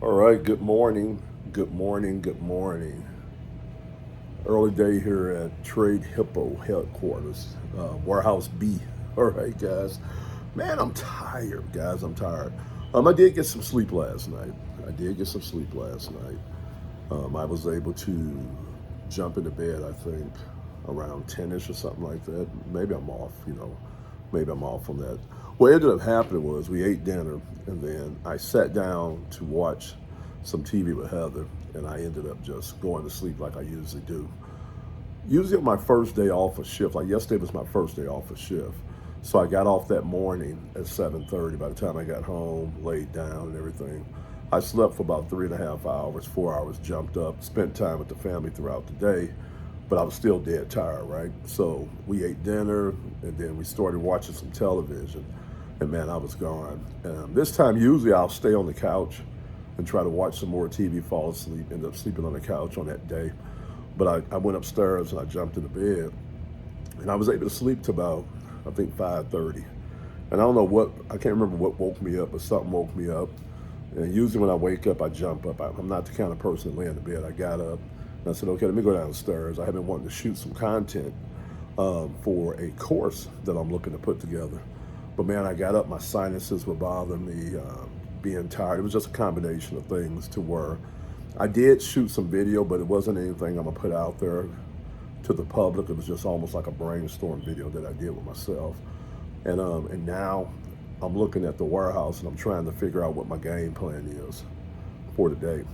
All right, good morning, good morning, good morning. Early day here at Trade Hippo headquarters, Warehouse B. All right, guys. Man, I'm tired, guys. I'm tired. I did get some sleep last night. I did get some sleep last night. I was able to jump into bed, I think, around 10ish or something like that. Maybe I'm off, maybe I'm off on that. What ended up happening was we ate dinner, and then I sat down to watch some TV with Heather, and I ended up just going to sleep like I usually do. Usually on my first day off a shift, like yesterday was my first day off a shift. So I got off that morning at 7:30. By the time I got home, laid down and everything, I slept for about 3.5 hours, 4 hours, jumped up, spent time with the family throughout the day, but I was still dead tired, right? So we ate dinner and then we started watching some television. And man, I was gone. This time, usually I'll stay on the couch and try to watch some more TV, fall asleep, end up sleeping on the couch on that day. But I went upstairs and I jumped into bed, and I was able to sleep to about, I think, 5:30. And I don't know what, I can't remember what woke me up, but something woke me up. And usually when I wake up, I jump up. I'm not the kind of person to lay in the bed. I got up and I said, okay, let me go downstairs. I have been wanting to shoot some content for a course that I'm looking to put together. But man, I got up, my sinuses were bothering me, being tired. It was just a combination of things to where I did shoot some video, but it wasn't anything I'm gonna put out there to the public. It was just almost like a brainstorm video that I did with myself. And now I'm looking at the warehouse and I'm trying to figure out what my game plan is for today.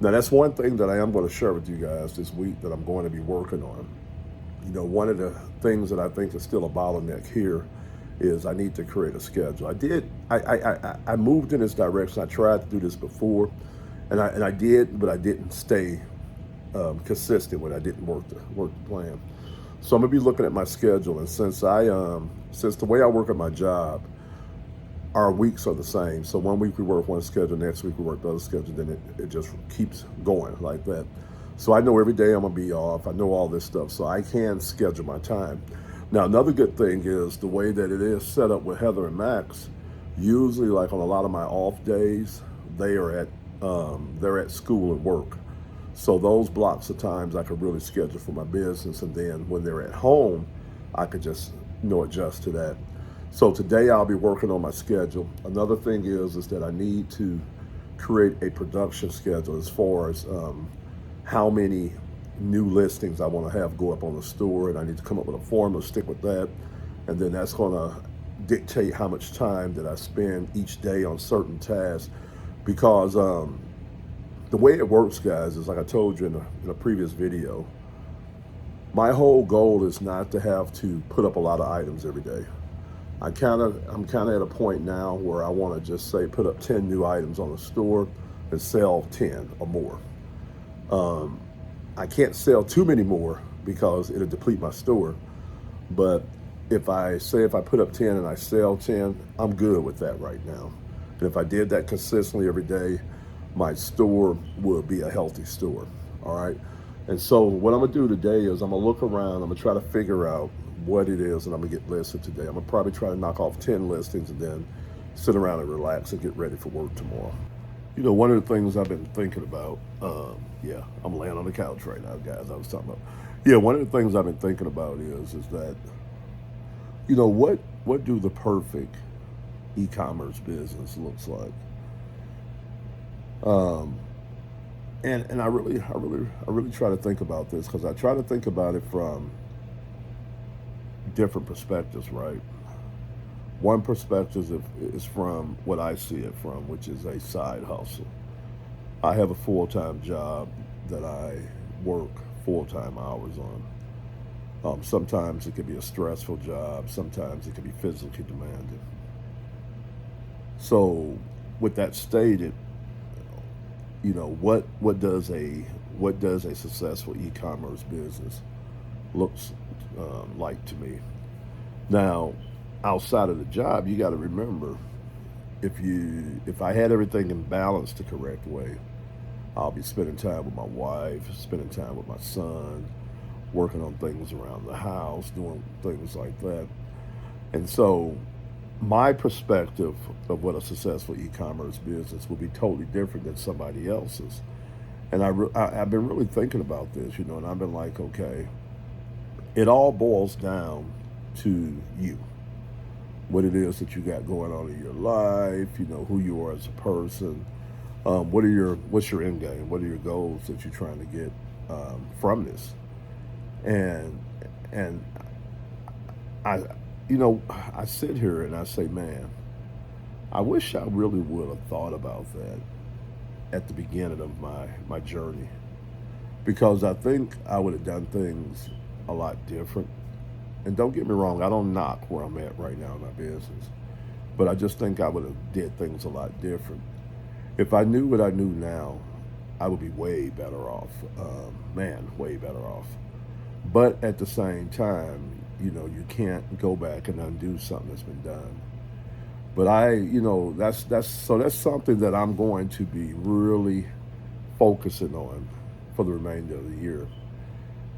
Now that's one thing that I am going to share with you guys this week that I'm going to be working on. One of the things that I think is still a bottleneck here is I need to create a schedule. I moved in this direction. I tried to do this before, and I did, but I didn't stay consistent when I didn't work the plan. So I'm gonna be looking at my schedule, and since the way I work at my job, our weeks are the same. So one week we work one schedule, next week we work the other schedule, then it just keeps going like that. So I know every day I'm gonna be off. I know all this stuff, so I can schedule my time. Now another good thing is the way that it is set up with Heather and Max. Usually, like on a lot of my off days, they are they're at school and work. So those blocks of times I could really schedule for my business, and then when they're at home, I could just adjust to that. So today I'll be working on my schedule. Another thing is that I need to create a production schedule as far as how many new listings I want to have go up on the store, and I need to come up with a formula, stick with that, and then that's going to dictate how much time that I spend each day on certain tasks. Because the way it works, guys, is like I told you in a previous video. My whole goal is not to have to put up a lot of items every day. I'm kind of at a point now where I want to just say put up 10 new items on the store and sell 10 or more. Um, I can't sell too many more because it'll deplete my store. But if I put up 10 and I sell 10, I'm good with that right now. And if I did that consistently every day, my store will be a healthy store. All right. And so what I'm gonna do today is I'm gonna look around. I'm gonna try to figure out what it is, and I'm gonna get listed today. I'm gonna probably try to knock off 10 listings and then sit around and relax and get ready for work tomorrow. One of the things I've been thinking about, yeah, I'm laying on the couch right now, guys. I was talking about, yeah, one of the things I've been thinking about is that, what do the perfect e-commerce business looks like? Um, and I really try to think about this because I try to think about it from different perspectives, right? One perspective is from what I see it from, which is a side hustle. I have a full-time job that I work full-time hours on. Sometimes it can be a stressful job. Sometimes it can be physically demanding. So, with that stated, what does a successful e-commerce business looks like to me? Now, outside of the job, you got to remember if I had everything in balance the correct way, I'll be spending time with my wife, spending time with my son, working on things around the house, doing things like that. And so my perspective of what a successful e-commerce business will be totally different than somebody else's. And I've been really thinking about this, and I've been like, okay, it all boils down to you, what it is that you got going on in your life, who you are as a person, what's your end game, what are your goals that you're trying to get from this, and and I, I sit here and I say, man, I wish I really would have thought about that at the beginning of my journey, because I think I would have done things a lot different. And don't get me wrong, I don't knock where I'm at right now in my business, but I just think I would have did things a lot different. If I knew what I knew now, I would be way better off. Man, way better off. But at the same time, you can't go back and undo something that's been done. But that's something that I'm going to be really focusing on for the remainder of the year,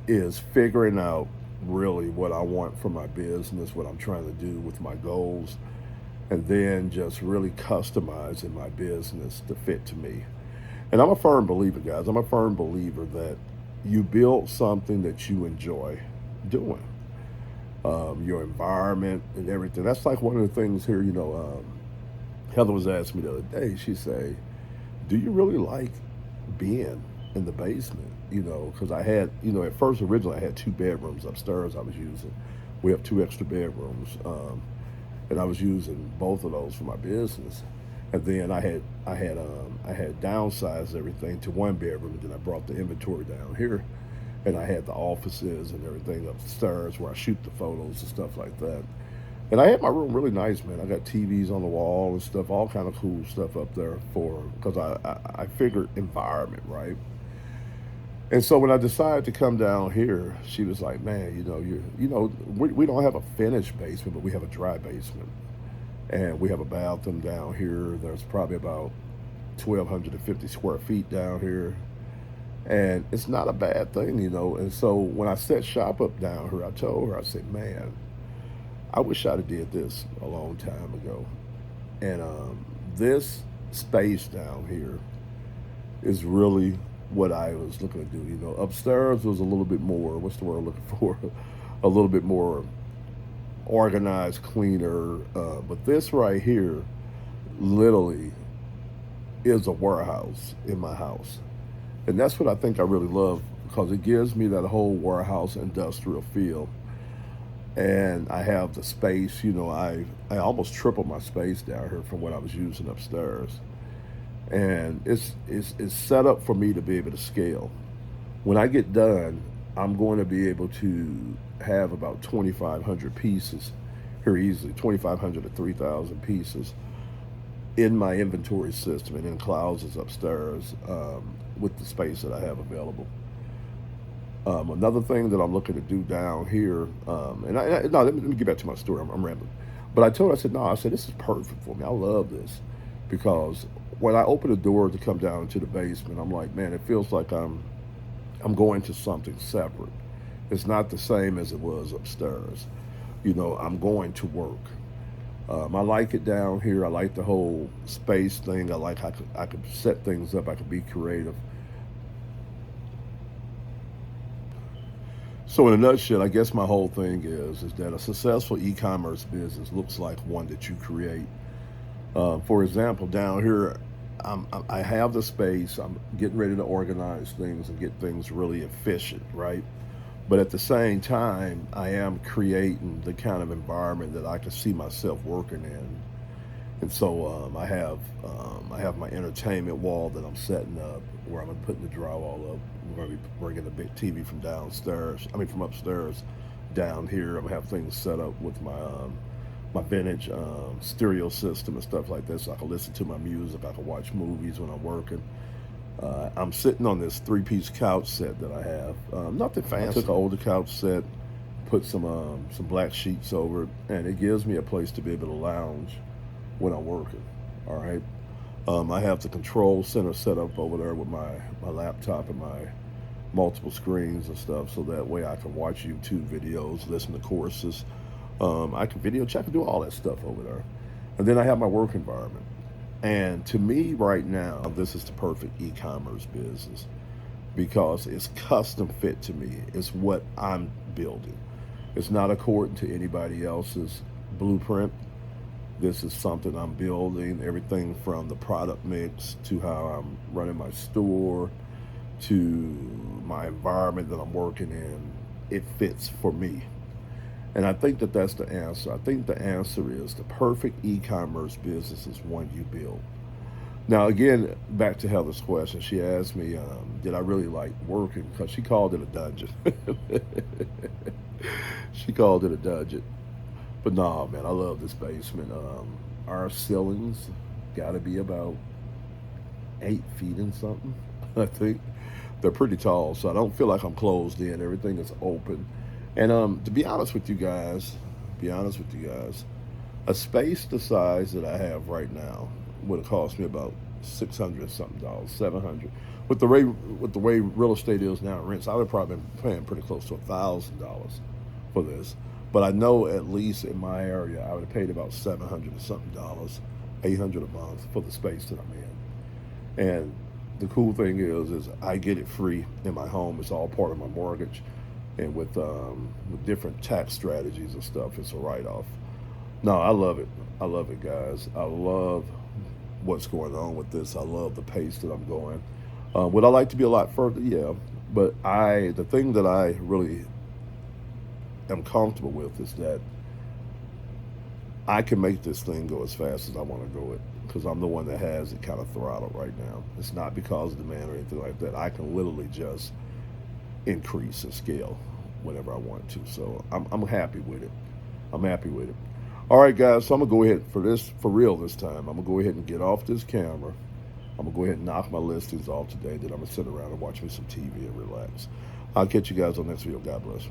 is figuring out really what I want for my business, what I'm trying to do with my goals, and then just really customizing my business to fit to me. And I'm a firm believer, guys. I'm a firm believer that you build something that you enjoy doing. Your environment and everything. That's like one of the things here, Heather was asking me the other day, she said, do you really like being in the basement? Because I had, at first originally I had 2 bedrooms upstairs I was using. We have 2 extra bedrooms. And I was using both of those for my business. And then I had downsized everything to 1 bedroom, and then I brought the inventory down here, and I had the offices and everything upstairs where I shoot the photos and stuff like that. And I had my room really nice, man. I got TVs on the wall and stuff, all kind of cool stuff up there because I figured environment, right? And so when I decided to come down here, she was like, "Man, we don't have a finished basement, but we have a dry basement, and we have a bathroom down here. There's probably about 1,250 square feet down here, and it's not a bad thing. And so when I set shop up down here, I told her, I said, man, I wish I'd have did this a long time ago. And this space down here is really what I was looking to do. Upstairs was a little bit more, what's the word I'm looking for? A little bit more organized, cleaner. But this right here literally is a warehouse in my house. And that's what I think I really love, because it gives me that whole warehouse industrial feel. And I have the space, I almost tripled my space down here from what I was using upstairs. And it's set up for me to be able to scale. When I get done, I'm going to be able to have about 2,500 pieces here easily, 2,500 to 3,000 pieces in my inventory system and in closets upstairs, with the space that I have available. Another thing that I'm looking to do down here, no, let me get back to my story. I'm rambling. But I told her, I said, no, I said, this is perfect for me. I love this, because when I open the door to come down into the basement, I'm like, man, it feels like I'm going to something separate. It's not the same as it was upstairs. I'm going to work. I like it down here. I like the whole space thing. I could set things up. I could be creative. So in a nutshell, I guess my whole thing is that a successful e-commerce business looks like one that you create. For example, down here, I have the space. I'm getting ready to organize things and get things really efficient, right? But at the same time, I am creating the kind of environment that I can see myself working in. And so I have my entertainment wall that I'm setting up, where I'm putting the drywall up. We're going to be bringing the big TV from from upstairs down here. I'm going to have things set up with my vintage stereo system and stuff like that, so I can listen to my music. I can watch movies when I'm working. I'm sitting on this 3-piece couch set that I have. Nothing fancy. I took an older couch set, put some black sheets over it, and it gives me a place to be able to lounge when I'm working. All right. I have the control center set up over there with my laptop and my multiple screens and stuff, so that way I can watch YouTube videos, listen to courses, I can video check and do all that stuff over there. And then I have my work environment. And to me right now, this is the perfect e-commerce business because it's custom fit to me. It's what I'm building. It's not according to anybody else's blueprint. This is something I'm building, everything from the product mix to how I'm running my store to my environment that I'm working in. It fits for me. And I think that that's the answer. I think the answer is the perfect e-commerce business is one you build. Now, again, back to Heather's question. She asked me, did I really like working? Because she called it a dungeon. She called it a dungeon. But nah, man, I love this basement. Our ceilings got to be about 8 feet and something, I think. They're pretty tall, so I don't feel like I'm closed in. Everything is open. And to be honest with you guys, a space the size that I have right now would have cost me about $600 something dollars, 700. With the way real estate is now, rents, I would have probably been paying pretty close to $1,000 for this. But I know at least in my area, I would have paid about $700 something dollars, 800 a month for the space that I'm in. And the cool thing is I get it free in my home. It's all part of my mortgage, and with different tax strategies and stuff, it's a write-off. No, I love it. I love it, guys. I love what's going on with this. I love the pace that I'm going. Would I like to be a lot further? Yeah, but the thing that I really am comfortable with is that I can make this thing go as fast as I want to go it because I'm the one that has it kind of throttled right now. It's not because of demand or anything like that. I can literally just increase and scale whenever I want to. So I'm happy with it. I'm happy with it. All right, guys. So I'm gonna go ahead for real this time. I'm gonna go ahead and get off this camera. I'm gonna go ahead and knock my listings off today. Then I'm gonna sit around and watch me some TV and relax. I'll catch you guys on the next video. God bless.